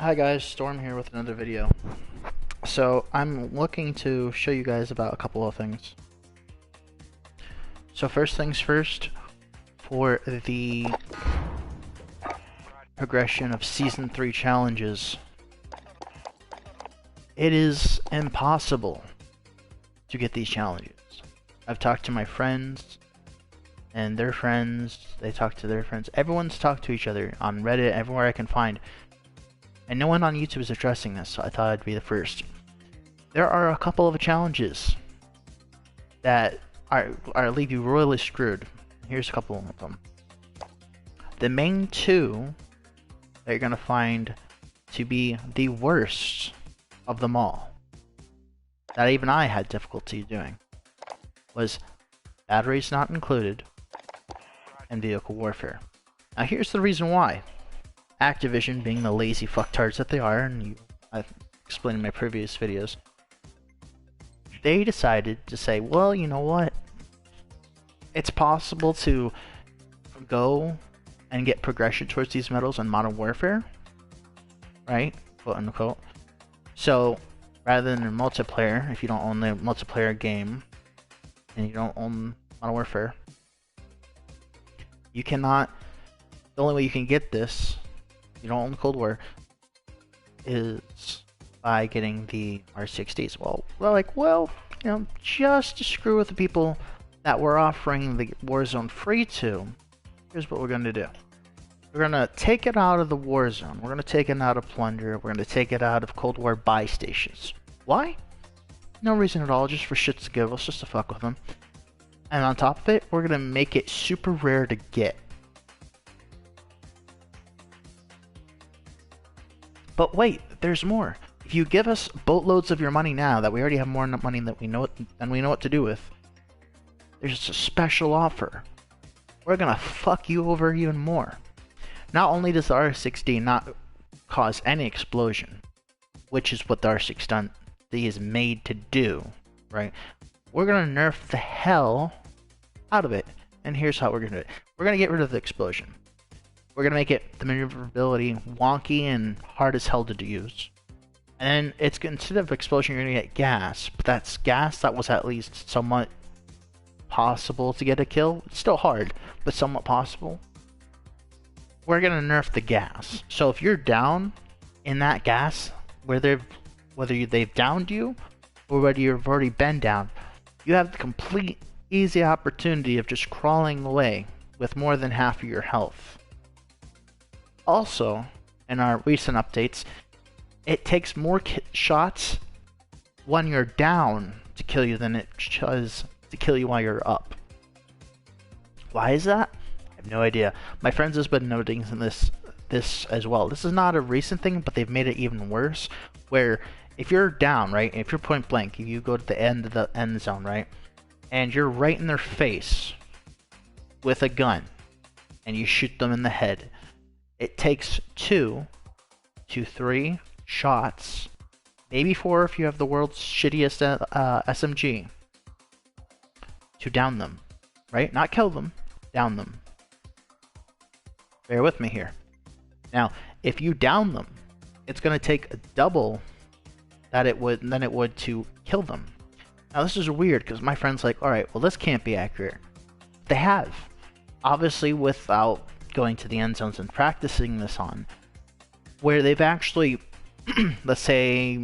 Hi guys, Storm here with another video. So I'm looking to show you guys about a couple of things. So first things first, for the progression of Season 3 challenges, it is impossible to get these challenges. I've talked to my friends and their friends, they talk to their friends, everyone's talked to each other on Reddit, everywhere I can find. And no one on YouTube is addressing this, so I thought I'd be the first. There are a couple of challenges that are leave you royally screwed. Here's a couple of them. The main two that you're gonna find to be the worst of them all, that even I had difficulty doing, was batteries not included and vehicle warfare. Now here's the reason why. Activision, being the lazy fucktards that they are, and I've explained in my previous videos, they decided to say, well, you know what? It's possible to go and get progression towards these medals in Modern Warfare, right? Quote unquote. So, rather than in multiplayer, if you don't own the multiplayer game, and you don't own Modern Warfare, you cannot, the only way you can get this, you don't own Cold War, is by getting the R60s. Well, we're like, well, you know, just to screw with the people that we're offering the Warzone free to, here's what we're going to do. We're going to take it out of the Warzone. We're going to take it out of Plunder. We're going to take it out of Cold War buy stations. Why? No reason at all, just for shits to giggles, just to fuck with them. And on top of it, we're going to make it super rare to get. But wait, there's more. If you give us boatloads of your money now, that we already have more money than we know what to do with, there's a special offer. We're gonna fuck you over even more. Not only does the R60 not cause any explosion, which is what the R60 is made to do, right? We're gonna nerf the hell out of it. And here's how we're gonna do it. We're gonna get rid of the explosion. We're gonna make it the maneuverability wonky and hard as hell to use. And then it's instead of explosion, you're gonna get gas. But that's gas that was at least somewhat possible to get a kill. It's still hard, but somewhat possible. We're gonna nerf the gas. So if you're down in that gas, whether they've downed you or whether you've already been down, you have the complete easy opportunity of just crawling away with more than half of your health. Also, in our recent updates, it takes more shots when you're down to kill you than it does to kill you while you're up. Why is that? I have no idea. My friends has been noting this as well. This is not a recent thing, but they've made it even worse, where if you're down, right, if you're point blank, if you go to the end of the end zone, right, and you're right in their face with a gun, and you shoot them in the head, it takes 2 to 3 shots, maybe 4 if you have the world's shittiest SMG, to down them, right? Not kill them, down them. Bear with me here. Now, if you down them, it's going to take double than it would to kill them. Now, this is weird because my friend's like, alright, well, this can't be accurate. They have. Obviously, without going to the end zones and practicing this on, where they've actually, let's say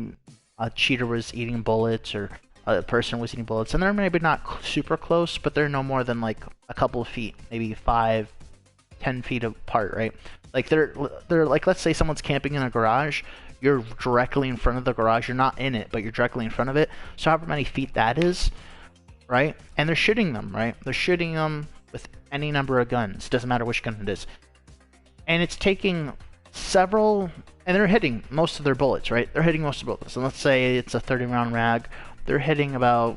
a cheater was eating bullets or a person was eating bullets, and they're maybe not super close, but they're no more than like a couple of feet, maybe 5-10 feet apart, right? Like they're like, let's say someone's camping in a garage, you're directly in front of the garage, you're not in it, but you're directly in front of it, so however many feet that is, right? And they're shooting them, right? They're shooting them with any number of guns, doesn't matter which gun it is. And it's taking several, and they're hitting most of their bullets, right? They're hitting most of the bullets. And let's say it's a 30 round mag, they're hitting about,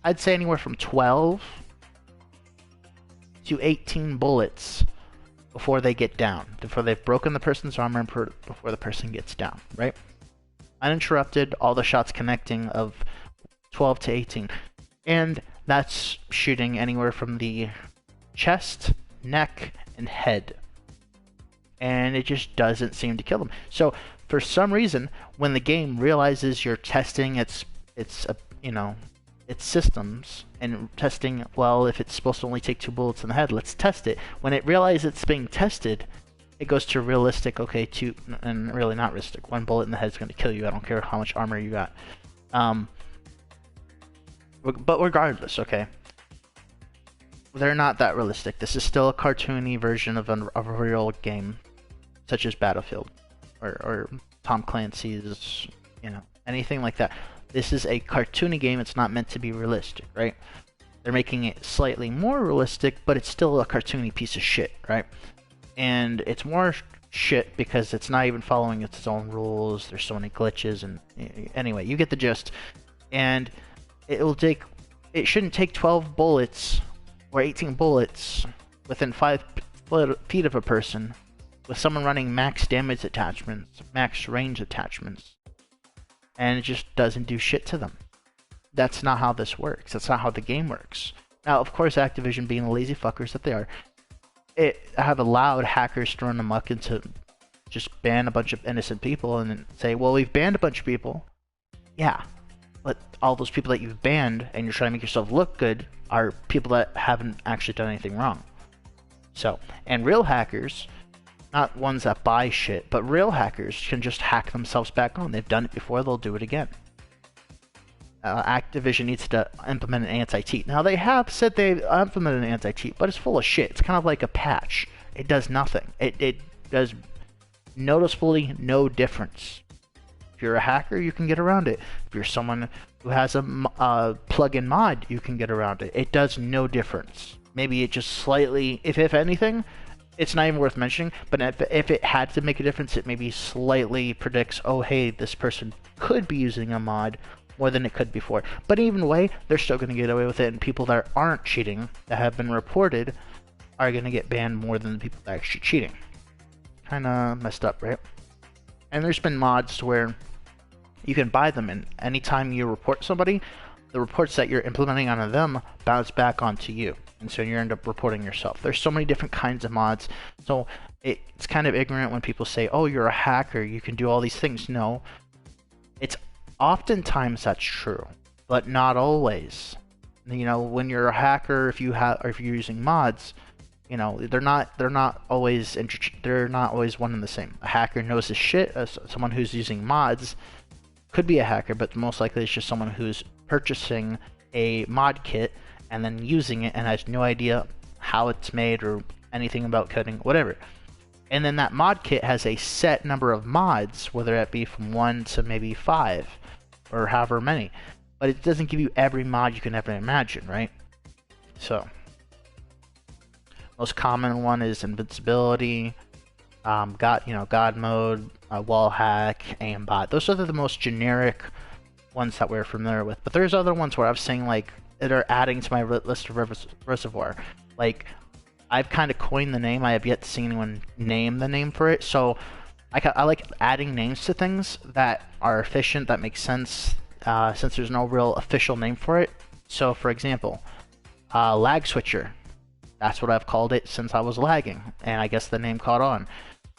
I'd say anywhere from 12 to 18 bullets before they get down, before they've broken the person's armor, and before the person gets down, right? Uninterrupted, all the shots connecting of 12 to 18. And that's shooting anywhere from the chest, neck, and head. And it just doesn't seem to kill them. So for some reason, when the game realizes you're testing its systems and testing, well, if it's supposed to only take 2 bullets in the head, let's test it. When it realizes it's being tested, it goes to realistic, okay, and really not realistic. 1 bullet in the head is going to kill you. I don't care how much armor you got. But regardless, okay, they're not that realistic. This is still a cartoony version of a real game, such as Battlefield or Tom Clancy's, anything like that. This is a cartoony game. It's not meant to be realistic, right? They're making it slightly more realistic, but it's still a cartoony piece of shit, right? And it's more shit because it's not even following its own rules. There's so many glitches, and anyway, you get the gist. And it shouldn't take 12 bullets or 18 bullets within 5 feet of a person with someone running max damage attachments, max range attachments, and it just doesn't do shit to them. That's not how this works. That's not how the game works. Now, of course, Activision, being the lazy fuckers that they are, have allowed hackers to run amok and to just ban a bunch of innocent people and then say, well, we've banned a bunch of people. Yeah, but all those people that you've banned and you're trying to make yourself look good are people that haven't actually done anything wrong. So, and real hackers, not ones that buy shit, but real hackers can just hack themselves back on. They've done it before, they'll do it again. Activision needs to implement an anti-cheat. Now, they have said they've implemented an anti-cheat, but it's full of shit. It's kind of like a patch. It does nothing. It does noticeably no difference. If you're a hacker, you can get around it. If you're someone who has a plug-in mod, you can get around it. It does no difference. Maybe it just slightly, if anything, it's not even worth mentioning, but if it had to make a difference, it maybe slightly predicts, oh, hey, this person could be using a mod more than it could before. But even way, they're still going to get away with it, and people that aren't cheating, that have been reported, are going to get banned more than the people that are actually cheating. Kind of messed up, right? And there's been mods where you can buy them, and anytime you report somebody, the reports that you're implementing onto them bounce back onto you, and so you end up reporting yourself. There's so many different kinds of mods, so it's kind of ignorant when people say, oh, you're a hacker, you can do all these things. No, it's oftentimes that's true, but not always. When you're a hacker, if you're using mods, they're not always one and the same. A hacker knows his shit. Someone who's using mods could be a hacker, but most likely it's just someone who's purchasing a mod kit and then using it and has no idea how it's made or anything about coding, whatever. And then that mod kit has a set number of mods, whether it be from 1 to maybe 5 or however many, but it doesn't give you every mod you can ever imagine, right? So most common one is invincibility, God mode, wall hack, aimbot. Those are the most generic ones that we're familiar with. But there's other ones where I'm saying like that are adding to my list of reservoir. Like, I've kind of coined the name. I have yet to see anyone name the name for it. So I like adding names to things that are efficient, that make sense, since there's no real official name for it. So, for example, lag switcher. That's what I've called it since I was lagging, and I guess the name caught on.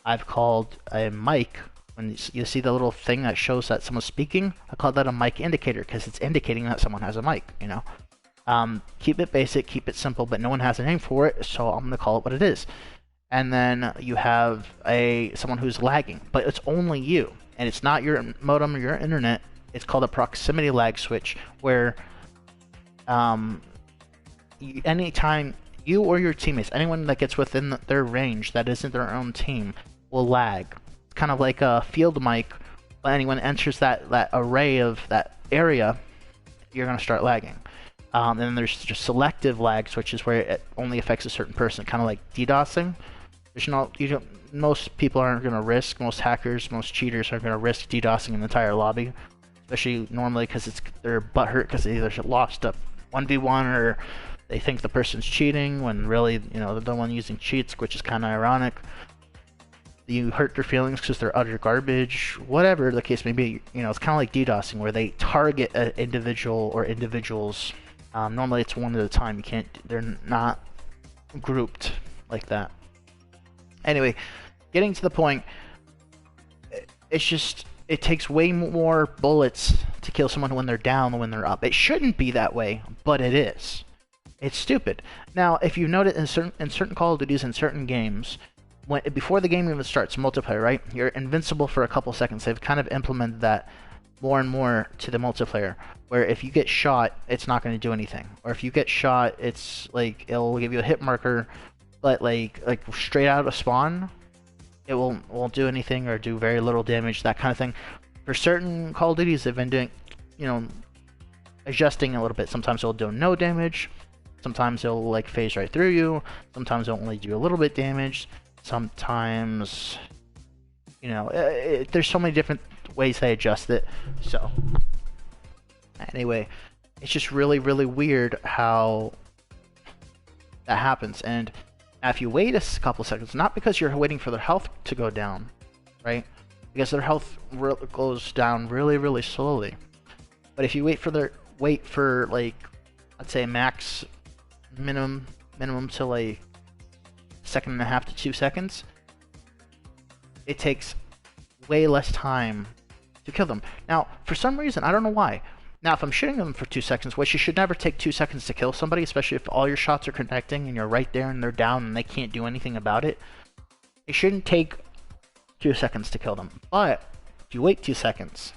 I've called a mic, when you see the little thing that shows that someone's speaking, I call that a mic indicator because it's indicating that someone has a mic, Keep it basic, keep it simple, but no one has a name for it, so I'm going to call it what it is. And then you have someone who's lagging, but it's only you, and it's not your modem or your internet. It's called a proximity lag switch, where anytime you or your teammates, anyone that gets within their range that isn't their own team, will lag. It's kind of like a field mic. When anyone enters that array of that area, you're going to start lagging. And then there's just selective lag switches where it only affects a certain person, kind of like DDoSing. Most people aren't going to risk, most hackers, most cheaters aren't going to risk DDoSing an entire lobby, especially normally because they're butthurt because they either lost a 1v1 or they think the person's cheating when really, they're the one using cheats, which is kind of ironic. You hurt their feelings because they're utter garbage, whatever the case may be. It's kind of like DDoSing, where they target an individual or individuals. Normally it's one at a time. They're not grouped like that. Anyway, getting to the point, it's just, it takes way more bullets to kill someone when they're down than when they're up. It shouldn't be that way, but it is. It's stupid. Now, if you note it in certain Call of Duties and certain games, before the game even starts, multiplayer, right? You're invincible for a couple seconds. They've kind of implemented that more and more to the multiplayer, where if you get shot, it's not going to do anything. Or if you get shot, it's like, it'll give you a hit marker, but like straight out of spawn, it won't do anything or do very little damage, that kind of thing. For certain Call of Duties, they've been doing, you know, adjusting a little bit. Sometimes it'll do no damage, sometimes it'll like phase right through you, sometimes it'll only do a little bit damage, sometimes, you know, there's so many different ways they adjust it. So anyway, it's just really, really weird how that happens. And if you wait a couple seconds, not because you're waiting for their health to go down, right? Because their health goes down really, really slowly. But if you wait for like, let's say max minimum to like 1.5 to 2 seconds, it takes way less time to kill them. Now, for some reason, I don't know why. Now, if I'm shooting them for 2 seconds, which you should never take 2 seconds to kill somebody, especially if all your shots are connecting and you're right there and they're down and they can't do anything about it, it shouldn't take 2 seconds to kill them. But if you wait 2 seconds,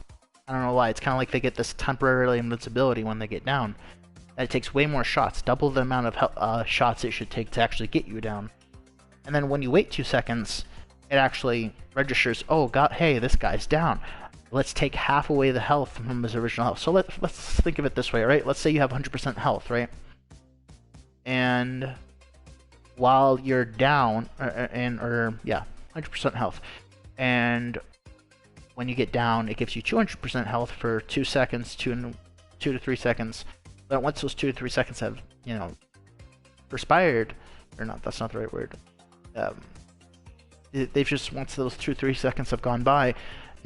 I don't know why, it's kind of like they get this temporary invincibility when they get down. That it takes way more shots, double the amount of shots it should take to actually get you down. And then when you wait 2 seconds, it actually registers, oh god, hey, this guy's down. Let's take half away the health from his original health. So let's think of it this way, right? Let's say you have 100% health, right? And while you're down, 100% health. And when you get down, it gives you 200% health for 2 seconds, 2 to 3 seconds. But once those 2 to 3 seconds have, you know, expired, or not, that's not the right word. They've just, once those 2 to 3 seconds have gone by,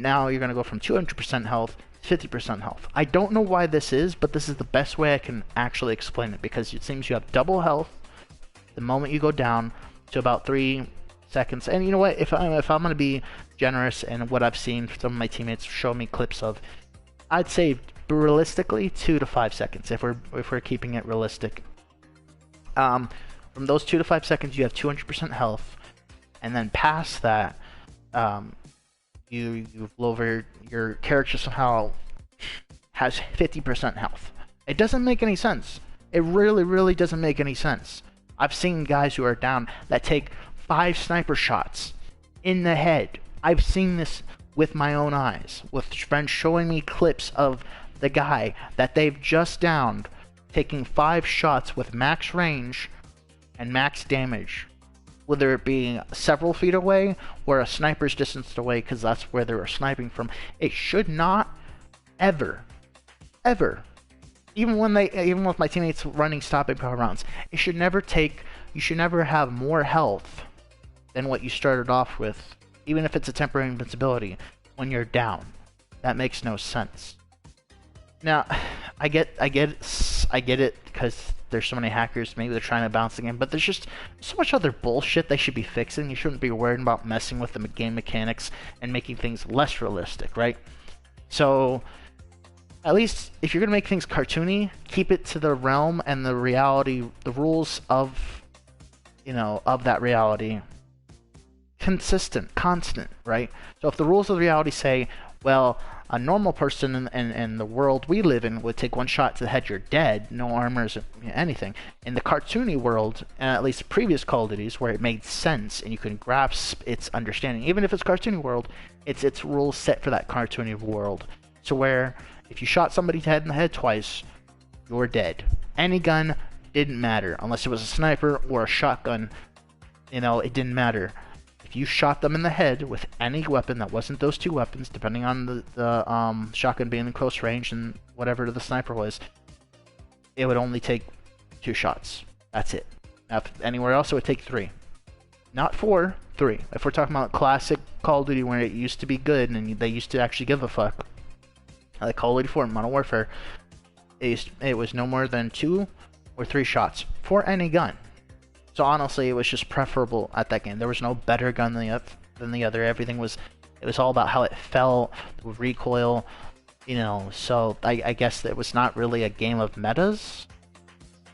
now you're going to go from 200% health to 50% health. I don't know why this is, but this is the best way I can actually explain it, because it seems you have double health the moment you go down to about 3 seconds. And you know what, if I'm going to be generous, and what I've seen some of my teammates show me clips of, I'd say realistically 2 to 5 seconds if we're keeping it realistic. From those 2 to 5 seconds, you have 200% health, and then past that, you've lowered, your character somehow has 50% health. It doesn't make any sense. It really, really doesn't make any sense. I've seen guys who are down that take 5 sniper shots in the head. I've seen this with my own eyes, with friends showing me clips of the guy that they've just downed taking 5 shots with max range and max damage, whether it be several feet away or a sniper's distance away, because that's where they were sniping from. It should not ever, even with my teammates running stopping power rounds, you should never have more health than what you started off with, even if it's a temporary invincibility, when you're down. That makes no sense. Now, I get it, because there's so many hackers, maybe they're trying to balance the game, but there's just so much other bullshit they should be fixing. You shouldn't be worried about messing with the game mechanics and making things less realistic, right? So, at least, if you're going to make things cartoony, keep it to the realm and the reality, the rules of, you know, of that reality. Consistent, constant, right? So if the rules of reality say, well, a normal person in the world we live in would take 1 shot to the head, you're dead, no armors, anything. In the cartoony world, and at least previous Call of Duties, where it made sense and you can grasp its understanding, even if it's cartoony world, it's rules set for that cartoony world. So where if you shot somebody in the head twice, you're dead. Any gun didn't matter, unless it was a sniper or a shotgun. You know, it didn't matter. If you shot them in the head with any weapon that wasn't those 2 weapons, depending on the shotgun being in close range and whatever the sniper was, it would only take 2 shots. That's it. Now, if anywhere else, it would take 3. Not 4, 3. If we're talking about classic Call of Duty where it used to be good and they used to actually give a fuck, like Call of Duty 4 and Modern Warfare, it was no more than 2 or 3 shots for any gun. So honestly, it was just preferable at that game. There was no better gun than the other. Everything was, it was all about how it felt, the recoil, you know. So I guess it was not really a game of metas.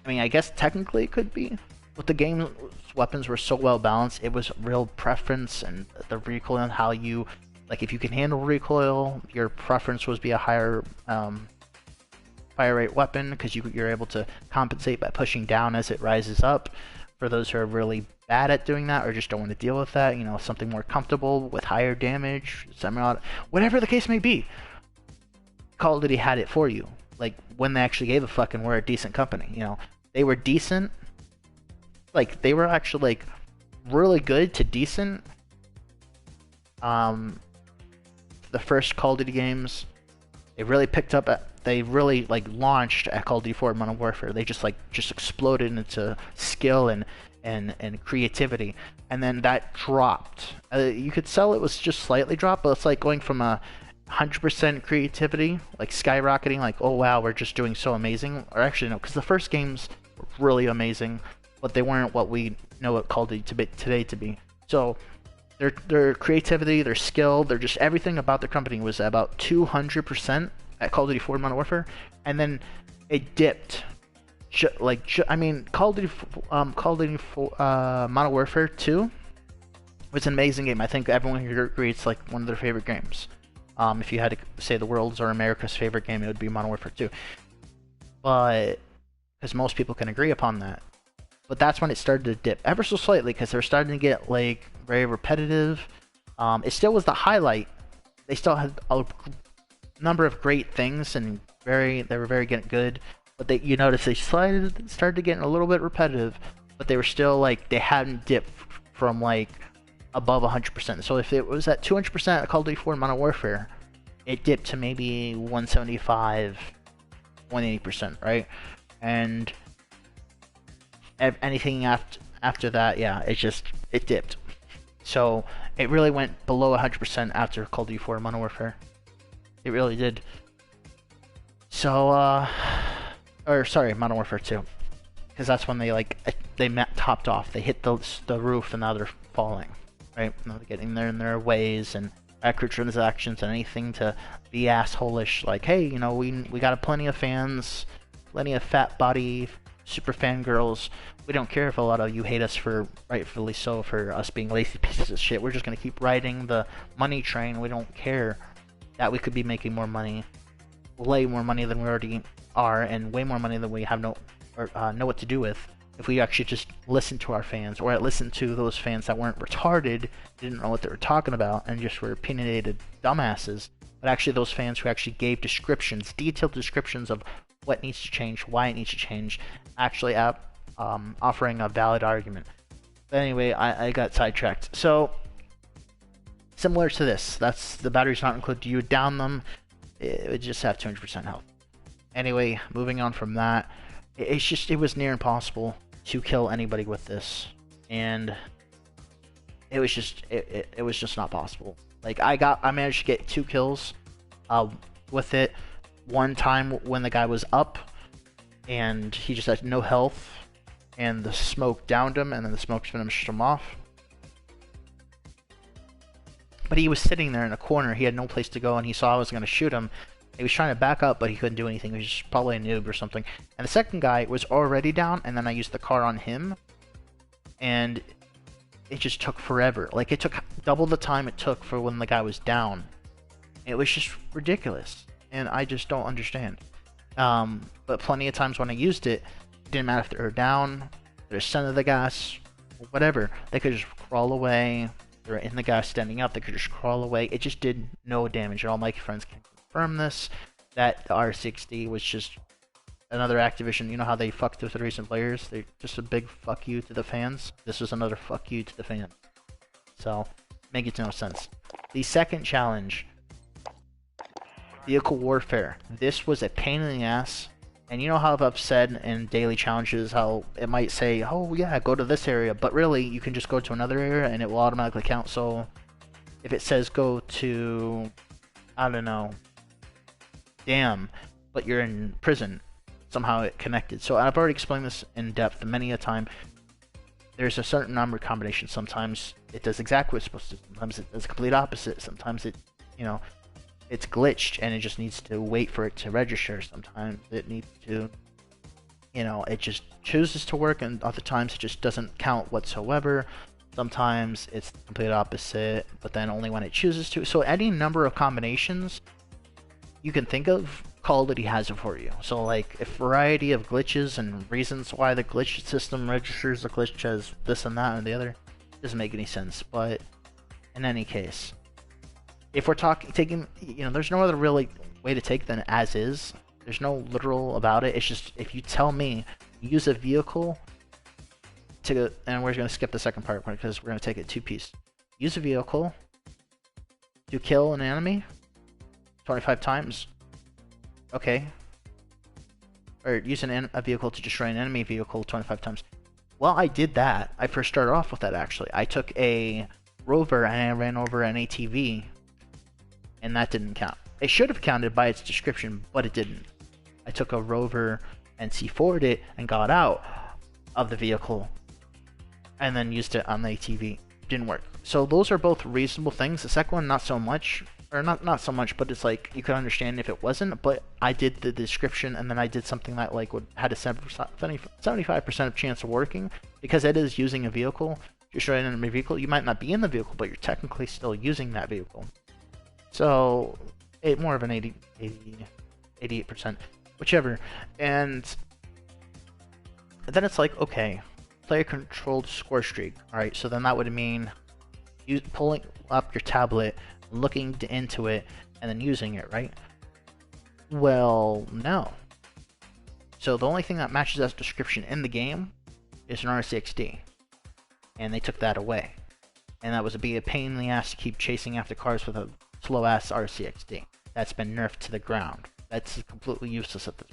I mean, I guess technically it could be, but the game's weapons were so well balanced. It was real preference and the recoil and how you, like, if you can handle recoil, your preference was be a higher fire rate weapon because you're able to compensate by pushing down as it rises up. For those who are really bad at doing that or just don't want to deal with that, you know, something more comfortable with higher damage, semi-auto, whatever the case may be, Call of Duty had it for you. Like, when they actually gave a fuck and were a decent company, you know. They were decent. Like, they were actually, like, really good to decent. The first Call of Duty games, they really picked up they really, like, launched at Call of Duty 4 Modern Warfare. They just exploded into skill and creativity. And then that dropped. You could sell it was just slightly dropped, but it's like going from a 100% creativity, like skyrocketing, like, oh wow, we're just doing so amazing. Or actually no, because the first games were really amazing, but they weren't what we know what Call of Duty today to be. So their creativity, their skill, their just everything about their company was about 200% at Call of Duty 4 Modern Warfare, and then it dipped. I mean, Call of Duty Modern Warfare 2 was an amazing game. I think everyone here agrees it's like one of their favorite games. If you had to say the world's or America's favorite game, it would be Modern Warfare 2. But because most people can agree upon that. But that's when it started to dip ever so slightly because they were starting to get like very repetitive. It still was the highlight. They still had a number of great things and they were very good. But you notice they started to get a little bit repetitive. But they were still like they hadn't dipped from like above 100%. So if it was at 200% at Call of Duty 4 Modern Warfare, it dipped to maybe 175, 180%, right? And anything after that, yeah, it dipped. So it really went below 100% after Call of Duty 4 Modern Warfare. It really did. So, Modern Warfare 2, because that's when they topped off. They hit the roof and now they're falling, right? Now they're getting there in their ways and microtransactions and anything to be assholish. Like, hey, you know, we got plenty of fans, plenty of fat body super fangirls. We don't care if a lot of you hate us for, rightfully so, for us being lazy pieces of shit. We're just gonna keep riding the money train. We don't care that we could be making more money, way more money than we already are, and way more money than we have know what to do with. If we actually just listen to our fans, or listen to those fans that weren't retarded, didn't know what they were talking about, and just were opinionated dumbasses, but actually those fans who actually gave descriptions, detailed descriptions of what needs to change, why it needs to change, actually offering a valid argument. But anyway, I got sidetracked. So, similar to this, that's the batteries not included. You would down them, it would just have 200% health. Anyway, moving on from that, it was near impossible to kill anybody with this, and it was just not possible. Like I managed to get 2 kills with it. One time when the guy was up and he just had no health and the smoke downed him and then the smoke finished him off. But he was sitting there in a corner, he had no place to go, and he saw I was going to shoot him. He was trying to back up, but he couldn't do anything. He was just probably a noob or something. And the second guy was already down, and then I used the car on him, and it just took forever. Like, it took double the time it took for when the guy was down. It was just ridiculous, and I just don't understand. But plenty of times when I used it, it didn't matter if they were down, they're center of the gas, whatever. They could just crawl away. They're in the gas standing up, they could just crawl away. It just did no damage. All my friends can confirm this, that the R60 was just another Activision. You know how they fucked with the recent players? They just a big fuck you to the fans. This was another fuck you to the fans. So, make it no sense. The second challenge, vehicle warfare. This was a pain in the ass. And you know how I've said in daily challenges how it might say, oh yeah, go to this area, but really you can just go to another area and it will automatically count. So if it says go to, I don't know, damn, but you're in prison, somehow it connected. So I've already explained this in depth many a time. there's a certain number of combinations. Sometimes it does exactly what it's supposed to. Sometimes it does the complete opposite. Sometimes it, you know, it's glitched and it just needs to wait for it to register. Sometimes it needs to, it just chooses to work, and other times it just doesn't count whatsoever. Sometimes it's the complete opposite, but then only when it chooses to. So any number of combinations you can think of, Call of Duty has it for you. So like a variety of glitches and reasons why the glitch system registers the glitch as this and that and the other doesn't make any sense. But in any case, if we're taking, there's no other really way to take than as is. There's no literal about it. It's just if you tell me use a vehicle to, and we're going to skip the second part because we're going to take it two-piece. Use a vehicle to kill an enemy 25 times. Okay. Or use a vehicle to destroy an enemy vehicle 25 times. Well, I did that. I first started off with that, actually. I took a rover and I ran over an ATV, and that didn't count. It should have counted by its description, but it didn't. I took a rover and C4'd it and got out of the vehicle and then used it on the ATV. Didn't work. So those are both reasonable things. The second one, not so much. Or not so much, but it's like you could understand if it wasn't. But I did the description, and then I did something that like had a 75% of chance of working, because it is using a vehicle. You're destroying an enemy vehicle. You might not be in the vehicle, but you're technically still using that vehicle. So more of an 88%, whichever. And then it's like, okay, player controlled score streak. All right, so then that would mean you pulling up your tablet, looking into it, and then using it, right? Well, no. So the only thing that matches that description in the game is an RCXD, and they took that away. And that would be a pain in the ass to keep chasing after cars with a slow ass RCXD. That's been nerfed to the ground. That's completely useless at this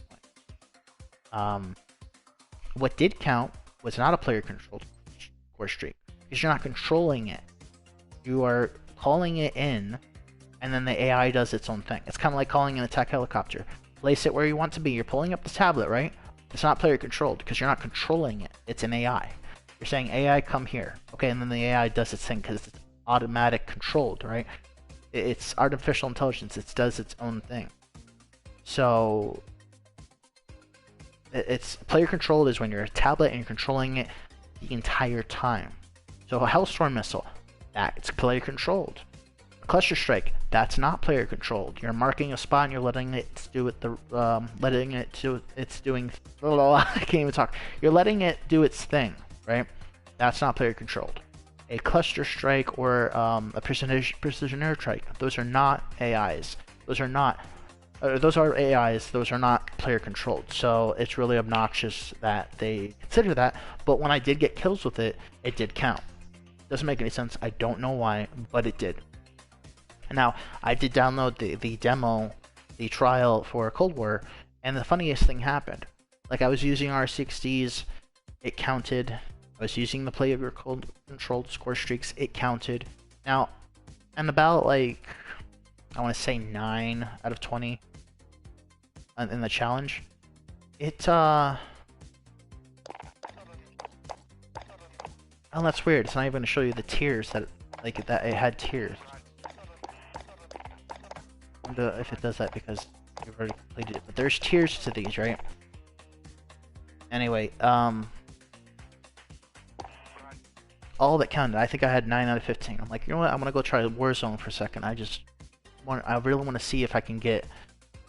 point. What did count was not a player controlled score streak, because you're not controlling it. You are calling it in, and then the AI does its own thing. It's kind of like calling an attack helicopter. Place it where you want to be. You're pulling up the tablet, right? It's not player controlled because you're not controlling it. It's an AI. You're saying, AI, come here. Okay, and then the AI does its thing because it's automatic controlled, right? It's artificial intelligence. It does its own thing. So it's player controlled is when you're a tablet and you're controlling it the entire time. So a Hellstorm missile, that's player controlled. A cluster strike, that's not player controlled. You're marking a spot and you're letting it do it. It's doing. I can't even talk. You're letting it do its thing, right? That's not player controlled. A cluster strike or a precision airstrike, those are not AIs. Those are AIs. Those are not player controlled. So it's really obnoxious that they consider that. But when I did get kills with it, it did count. Doesn't make any sense. I don't know why, but it did. And now I did download the demo, the trial for Cold War, and the funniest thing happened. Like I was using R60s, it counted. I was using the player controlled score streaks, it counted. Now, and about like I want to say 9 out of 20 in the challenge, it oh, that's weird. It's not even going to show you the tiers that it had tiers. I wonder if it does that because you've already completed it. But there's tiers to these, right? Anyway, all that counted. I think I had 9 out of 15. I'm like, you know what? I'm gonna go try Warzone for a second. I really want to see if I can get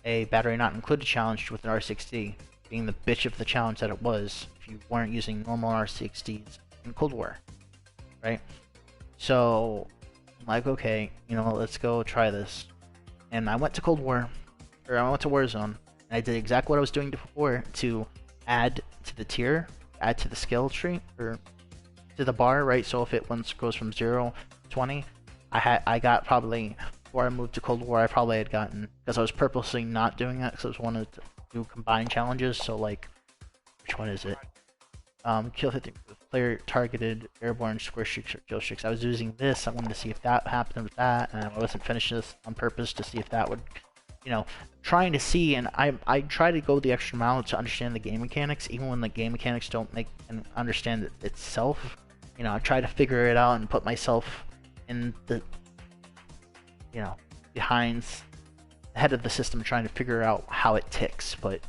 a battery not included challenge with an R60, being the bitch of the challenge that it was if you weren't using normal R60s in Cold War, right? So I'm like, okay, let's go try this. And I went to Cold War, or I went to Warzone, and I did exactly what I was doing before to add to the tier, add to the skill tree, or to the bar, right? So if it once goes from 0 to 20, I got probably, before I moved to Cold War, I probably had gotten, because I was purposely not doing that because I just wanted to do combined challenges. So like, which one is it? Kill 50 player targeted airborne square streaks or kill streaks. I was using this. I wanted to see if that happened with that, and I wasn't finishing this on purpose to see if that would you know, trying to see, and I try to go the extra mile to understand the game mechanics, even when the game mechanics don't make and understand it itself. You know, I try to figure it out and put myself in the, you know, behind the head of the system, trying to figure out how it ticks. But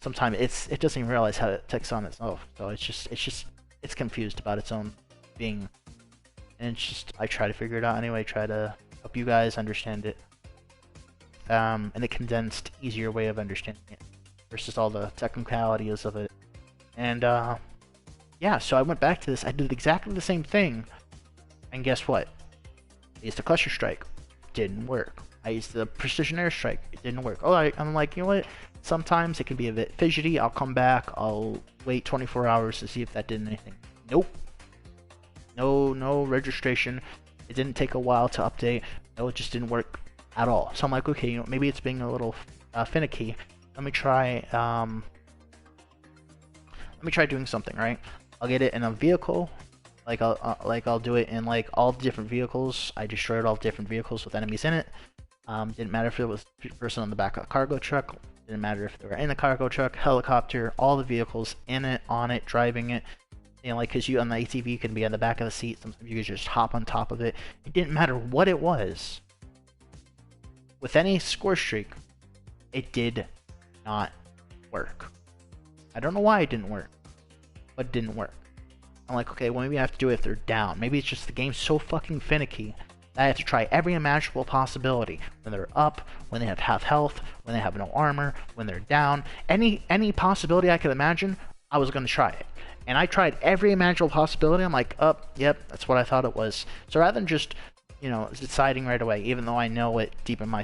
sometimes it doesn't even realize how it ticks on itself. So it's confused about its own being, and it's just I try to figure it out anyway. Try to help you guys understand it. In a condensed, easier way of understanding it versus all the technicalities of it. And yeah, so I went back to this. I did exactly the same thing, and guess what? I used the cluster strike, didn't work. I used the precision airstrike, it didn't work. Oh, I'm like, you know what? Sometimes it can be a bit fidgety. I'll come back. I'll wait 24 hours to see if that did anything. Nope. No registration. It didn't take a while to update. No, it just didn't work at all. So I'm like, okay, you know, maybe it's being a little finicky. Let me try doing something, right? I'll get it in a vehicle, like I'll do it in like all the different vehicles. I destroyed all the different vehicles with enemies in it. Didn't matter if it was a person on the back of a cargo truck. Didn't matter if they were in a cargo truck, helicopter, all the vehicles in it, on it, driving it. You know, like, because you on the ATV you can be on the back of the seat. Sometimes you could just hop on top of it. It didn't matter what it was. With any score streak, it did not work. I don't know why it didn't work, but it didn't work. I'm like, okay, well, maybe I have to do it if they're down. Maybe it's just the game's so fucking finicky that I have to try every imaginable possibility. When they're up, when they have half health, when they have no armor, when they're down. Any possibility I could imagine, I was going to try it. And I tried every imaginable possibility. I'm like, oh, yep, that's what I thought it was. So rather than just, you know, deciding right away, even though I know it deep in my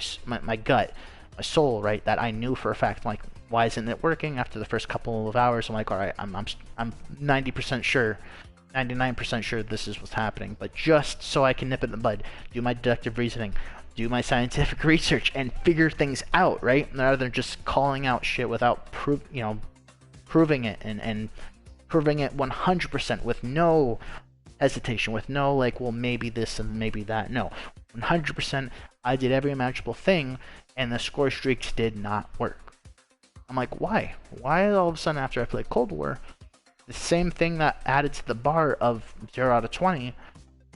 gut, my soul, right, that I knew for a fact, I'm like, why isn't it working? After the first couple of hours, I'm like, all right, I'm 90% sure, 99% sure this is what's happening. But just so I can nip it in the bud, do my deductive reasoning, do my scientific research, and figure things out, right? Rather than just calling out shit without proving it and proving it 100% with no hesitation, with no like, well, maybe this and maybe that. No, 100%. I did every imaginable thing, and the score streaks did not work. I'm like, why? Why all of a sudden after I played Cold War, the same thing that added to the bar of 0 out of 20,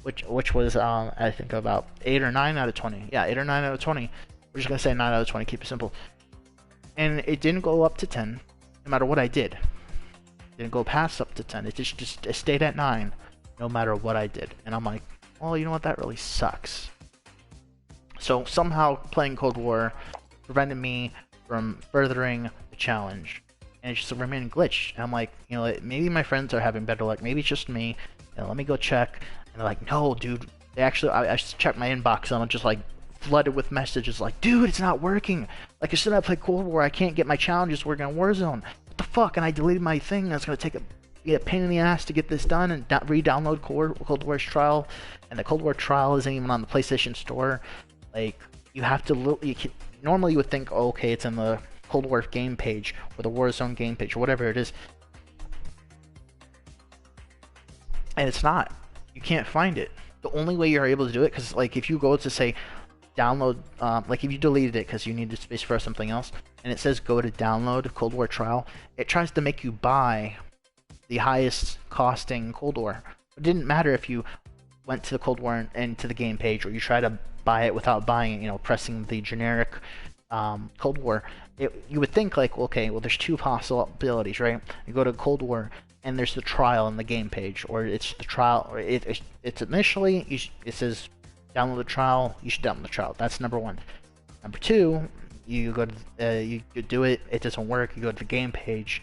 which was I think about 8 or 9 out of 20. Yeah, 8 or 9 out of 20. We're just gonna say 9 out of 20. Keep it simple. And it didn't go up to 10, no matter what I did. It didn't go past up to 10. It just it stayed at 9, no matter what I did. And I'm like, well, you know what? That really sucks. So somehow playing Cold War prevented me from furthering the challenge, and it just remained glitched. And I'm like, you know, maybe my friends are having better luck. Maybe it's just me. You know, let me go check. And they're like, no, dude. They actually, I checked my inbox, and I'm just like flooded with messages like, dude, it's not working. Like, as soon as I play Cold War, I can't get my challenges working on Warzone. What the fuck? And I deleted my thing. And it's gonna take a pain in the ass to get this done and re-download Cold War's trial. And the Cold War trial isn't even on the PlayStation Store. Like, you have to normally you would think, oh, okay, it's in the Cold War game page or the Warzone game page or whatever it is, and it's not. You can't find it. The only way you're able to do it, because like if you go to say download, like if you deleted it because you needed space for something else, and it says go to download Cold War trial, it tries to make you buy the highest costing Cold War. It didn't matter if you went to the Cold War and to the game page, or you try to buy it without buying it, you know, pressing the generic Cold War. You would think like, okay, well, there's two possibilities, right? You go to Cold War and there's the trial in the game page, or it's the trial, or it's initially it says download the trial. You should download the trial. That's number one. Number two, you go to you do it. It doesn't work. You go to the game page.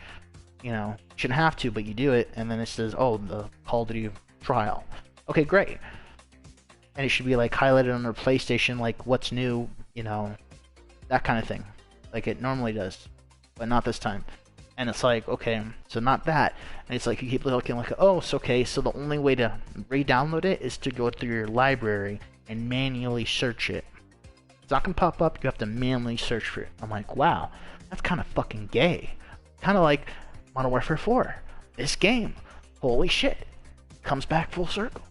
You know, you shouldn't have to, but you do it, and then it says, oh, the Call of Duty trial. Okay, great. And it should be like highlighted under PlayStation, like what's new, you know, that kind of thing, like it normally does, but not this time. And it's like, okay, so not that. And it's like you keep looking like, oh, it's okay. So the only way to re-download it is to go through your library and manually search it. It's not gonna pop up. You have to manually search for it. I'm like, wow, that's kind of fucking gay. Kind of like Modern Warfare 4. This game, holy shit, comes back full circle.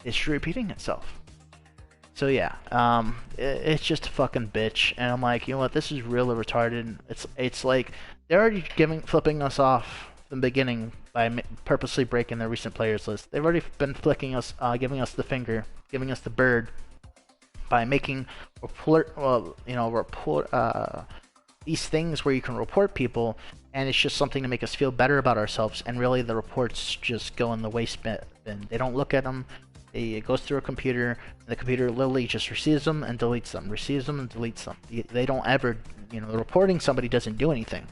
It's repeating itself. So yeah, it's just a fucking bitch, and I'm like, you know what? This is really retarded. It's like they're already flipping us off from the beginning by purposely breaking their recent players list. They've already been flicking us, giving us the finger, giving us the bird by making report these things where you can report people, and it's just something to make us feel better about ourselves. And really, the reports just go in the waste bin. They don't look at them. It goes through a computer, and the computer literally just receives them and deletes them, receives them and deletes them. They don't ever, the reporting somebody doesn't do anything.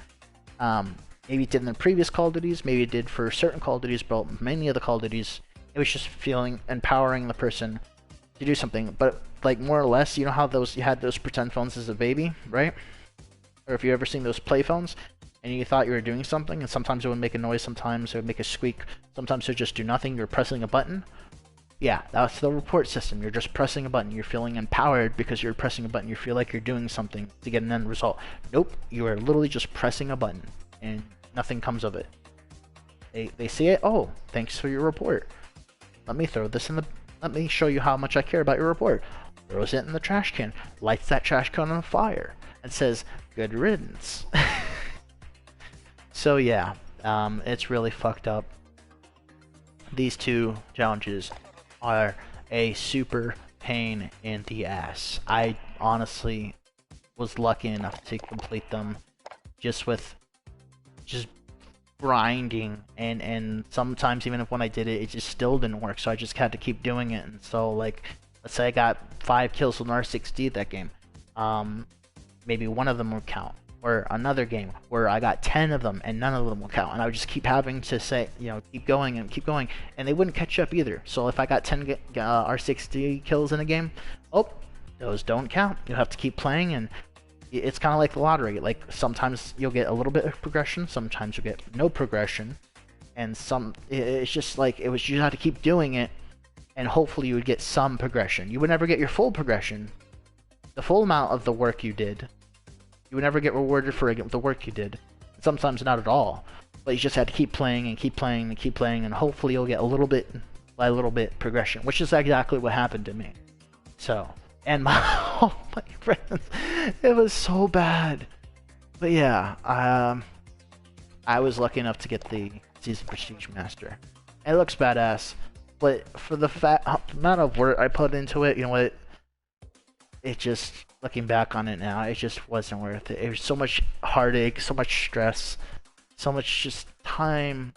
Maybe it did in the previous Call of Duties, maybe it did for certain Call of Duties, but many of the Call of Duties, it was just empowering the person to do something. But like more or less, you know how you had those pretend phones as a baby, right? Or if you ever seen those play phones, and you thought you were doing something, and sometimes it would make a noise, sometimes it would make a squeak, sometimes it would just do nothing, you're pressing a button. Yeah, that's the report system. You're just pressing a button. You're feeling empowered because you're pressing a button. You feel like you're doing something to get an end result. Nope, you are literally just pressing a button, and nothing comes of it. They see it. Oh, thanks for your report. Let me throw this in the. Let me show you how much I care about your report. Throws it in the trash can. Lights that trash can on fire, and says, "Good riddance." So yeah, it's really fucked up. These two challenges are a super pain in the ass. I honestly was lucky enough to complete them just grinding, and sometimes even if when I did it, it just still didn't work, so I just had to keep doing it. And so like, let's say I got 5 kills with an R6D that game, maybe one of them would count. Or another game where I got 10 of them and none of them will count, and I would just keep having to say, keep going, and they wouldn't catch up either. So if I got 10 R60 kills in a game, oh, those don't count. You'll have to keep playing, and it's kind of like the lottery. Like sometimes you'll get a little bit of progression, sometimes you'll get no progression, and it's just like you had to keep doing it, and hopefully you would get some progression. You would never get your full progression, the full amount of the work you did. You would never get rewarded for the work you did. Sometimes not at all. But you just had to keep playing and keep playing and keep playing, and hopefully you'll get a little bit by little bit progression, which is exactly what happened to me. So, and my friends, it was so bad. But yeah, I was lucky enough to get the Season Prestige Master. It looks badass, but for the amount of work I put into it, you know what? It just, looking back on it now, it just wasn't worth it. It was so much heartache, so much stress, so much just time.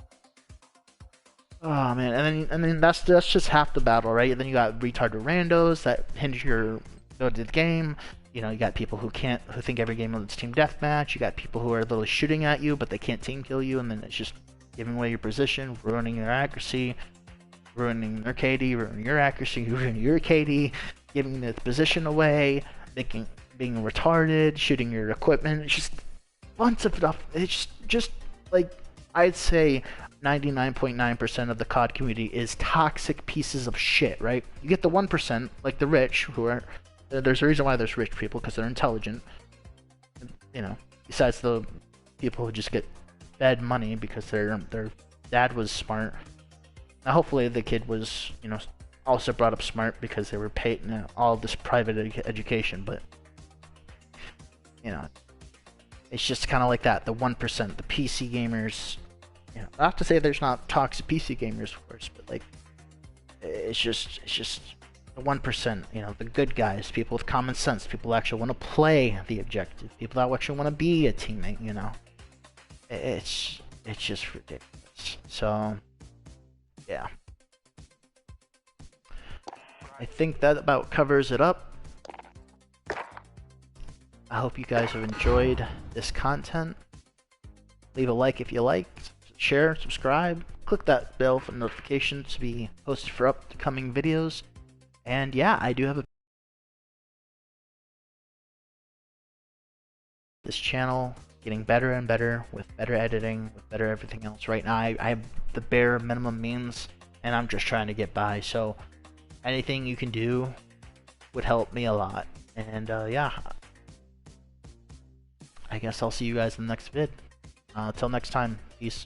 Oh man, and then that's just half the battle, right? And then you got retarded randos that hinder your go to the game. You got people who think every game is team deathmatch. You got people who are literally shooting at you, but they can't team kill you, and then it's just giving away your position, ruining your accuracy, ruining their KD, ruining your accuracy, ruining your KD, giving the position away, being retarded, shooting your equipment. It's just bunch of stuff. It's just like, I'd say 99.9% of the COD community is toxic pieces of shit, right? You get the 1%, like the rich, who are, there's a reason why there's rich people, because they're intelligent. Besides the people who just get fed money because their dad was smart. Now hopefully the kid was, also brought up smart because they were paid all this private education, but it's just kind of like that, the 1%, the PC gamers. Not to say there's not toxic PC gamers, of course, but like, it's just the 1%, the good guys, people with common sense, people who actually want to play the objective, people that actually want to be a teammate. It's just ridiculous. So yeah, I think that about covers it up. I hope you guys have enjoyed this content. Leave a like if you liked, share, subscribe, click that bell for notifications to be posted for upcoming videos. And yeah, I do have this channel getting better and better, with better editing, with better everything else. Right now I have the bare minimum means, and I'm just trying to get by, so anything you can do would help me a lot. And yeah, I guess I'll see you guys in the next vid. Till next time, peace.